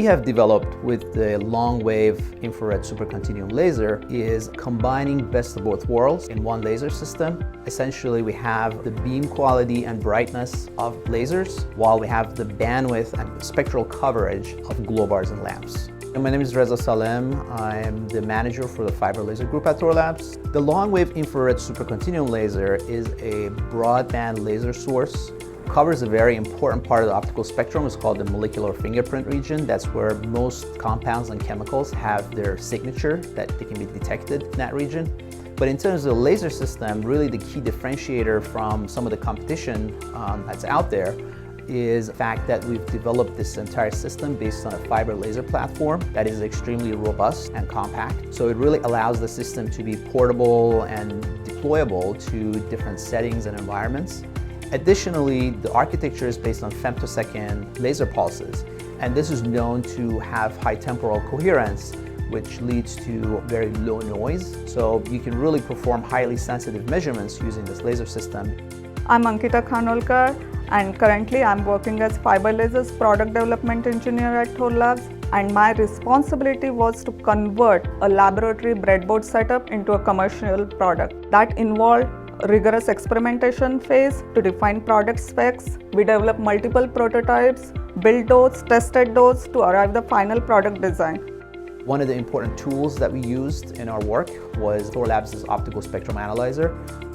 we have developed with the long-wave infrared supercontinuum laser is combining best of both worlds in one laser system. Essentially, we have the beam quality and brightness of lasers, while we have the bandwidth and spectral coverage of glow bars and lamps. My name is Reza Salem. I'm the manager for the fiber laser group at Thorlabs. The long-wave infrared supercontinuum laser is a broadband laser source. Covers a very important part of the optical spectrum. It's called the molecular fingerprint region. That's where most compounds and chemicals have their signature, that they can be detected in that region. But in terms of the laser system, really the key differentiator from some of the competition that's out there is the fact that we've developed this entire system based on a fiber laser platform that is extremely robust and compact. So it really allows the system to be portable and deployable to different settings and environments. Additionally, the architecture is based on femtosecond laser pulses, and this is known to have high temporal coherence, which leads to very low noise. So you can really perform highly sensitive measurements using this laser system. I'm Ankita Khanolkar, and currently I'm working as Fiber Lasers Product Development Engineer at Thorlabs, and my responsibility was to convert a laboratory breadboard setup into a commercial product. That involved rigorous experimentation phase to define product specs. We developed multiple prototypes, built those, tested those to arrive the final product design. One of the important tools that we used in our work was Thorlabs' optical spectrum analyzer,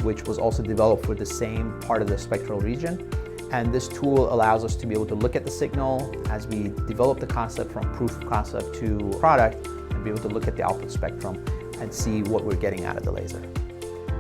which was also developed for the same part of the spectral region. And this tool allows us to be able to look at the signal as we develop the concept from proof of concept to product, and be able to look at the output spectrum and see what we're getting out of the laser.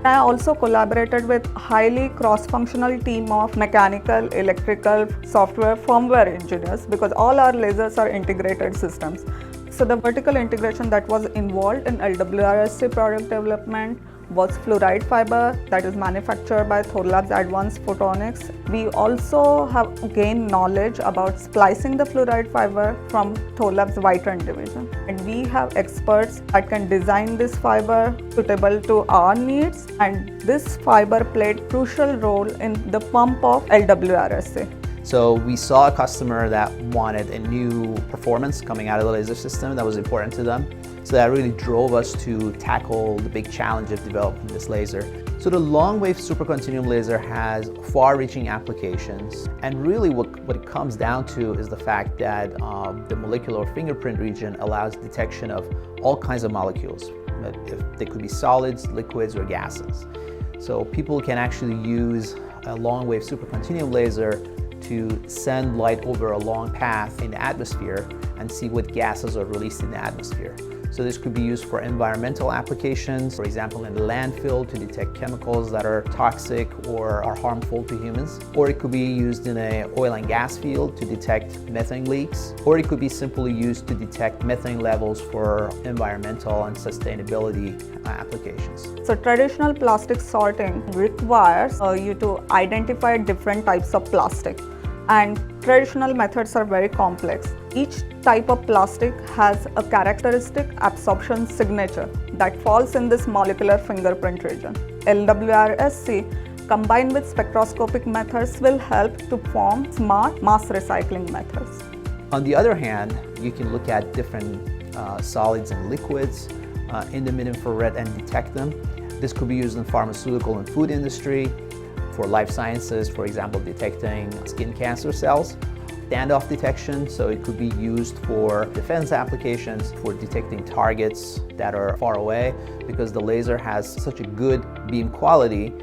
I also collaborated with a highly cross-functional team of mechanical, electrical, software, firmware engineers, because all our lasers are integrated systems. So the vertical integration that was involved in LWIRSC product development was fluoride fiber that is manufactured by Thorlabs Advanced Photonics. We also have gained knowledge about splicing the fluoride fiber from Thorlabs Vitron division. And we have experts that can design this fiber suitable to our needs, and this fiber played crucial role in the pump of LWIRSC. So we saw a customer that wanted a new performance coming out of the laser system that was important to them. So that really drove us to tackle the big challenge of developing this laser. So the long-wave supercontinuum laser has far-reaching applications, and really what it comes down to is the fact that the molecular fingerprint region allows detection of all kinds of molecules. They could be solids, liquids, or gases. So people can actually use a long-wave supercontinuum laser to send light over a long path in the atmosphere and see what gases are released in the atmosphere. So this could be used for environmental applications, for example in the landfill to detect chemicals that are toxic or are harmful to humans. Or it could be used in an oil and gas field to detect methane leaks. Or it could be simply used to detect methane levels for environmental and sustainability applications. So traditional plastic sorting requires you to identify different types of plastic. And traditional methods are very complex. Each type of plastic has a characteristic absorption signature that falls in this molecular fingerprint region. LWIRSC combined with spectroscopic methods will help to form smart mass recycling methods. On the other hand, you can look at different solids and liquids in the mid-infrared and detect them. This could be used in pharmaceutical and food industry, for life sciences, for example, detecting skin cancer cells. Standoff detection, so it could be used for defense applications, for detecting targets that are far away. Because the laser has such a good beam quality,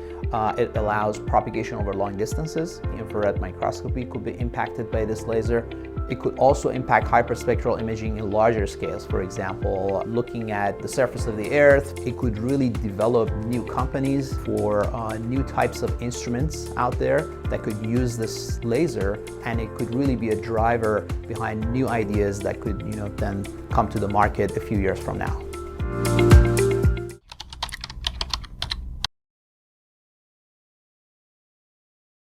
it allows propagation over long distances. Infrared microscopy could be impacted by this laser. It could also impact hyperspectral imaging in larger scales. For example, looking at the surface of the Earth, it could really develop new companies for new types of instruments out there that could use this laser, and it could really be a driver behind new ideas that could, then come to the market a few years from now.